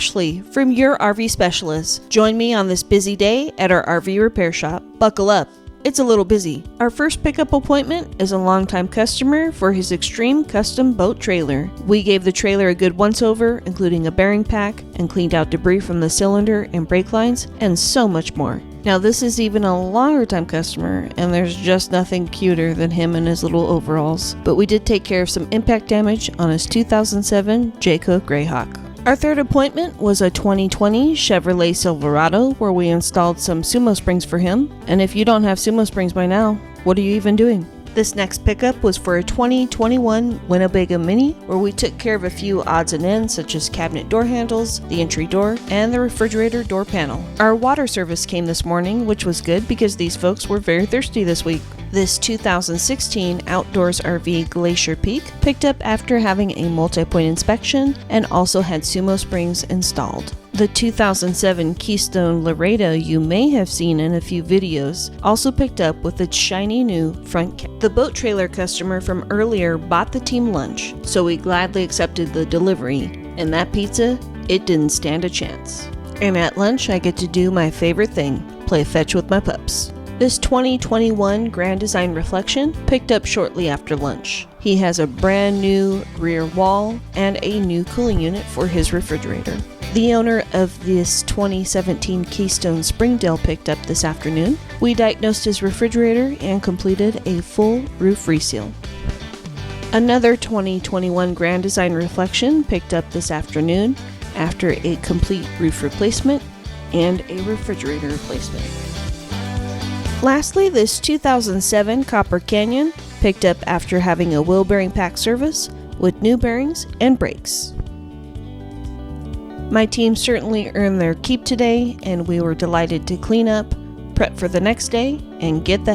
Ashley from Your RV Specialist. Join me on this busy day at our RV repair shop. Buckle up. It's a little busy. Our first pickup appointment is a longtime customer for his extreme custom boat trailer. We gave the trailer a good once-over, including a bearing pack, and cleaned out debris from the cylinder and brake lines, and so much more. Now this is even a longer time customer, and there's just nothing cuter than him in his little overalls. But we did take care of some impact damage on his 2007 Jayco Greyhawk. Our third appointment was a 2020 Chevrolet Silverado where we installed some sumo springs for him. And if you don't have sumo springs by now, what are you even doing? This next pickup was for a 2021 Winnebago Mini where we took care of a few odds and ends such as cabinet door handles, the entry door, and the refrigerator door panel. Our water service came this morning, which was good because these folks were very thirsty this week. This 2016 Outdoors RV Glacier Peak picked up after having a multi-point inspection and also had sumo springs installed. The 2007 Keystone Laredo you may have seen in a few videos also picked up with its shiny new front cap. The boat trailer customer from earlier bought the team lunch, so we gladly accepted the delivery, and that pizza, it didn't stand a chance. And at lunch I get to do my favorite thing, play fetch with my pups. This 2021 Grand Design Reflection picked up shortly after lunch. He has a brand new rear wall and a new cooling unit for his refrigerator. The owner of this 2017 Keystone Springdale picked up this afternoon. We diagnosed his refrigerator and completed a full roof reseal. Another 2021 Grand Design Reflection picked up this afternoon after a complete roof replacement and a refrigerator replacement. Lastly, this 2007 Copper Canyon picked up after having a wheel bearing pack service with new bearings and brakes. My team certainly earned their keep today, and we were delighted to clean up, prep for the next day, and get the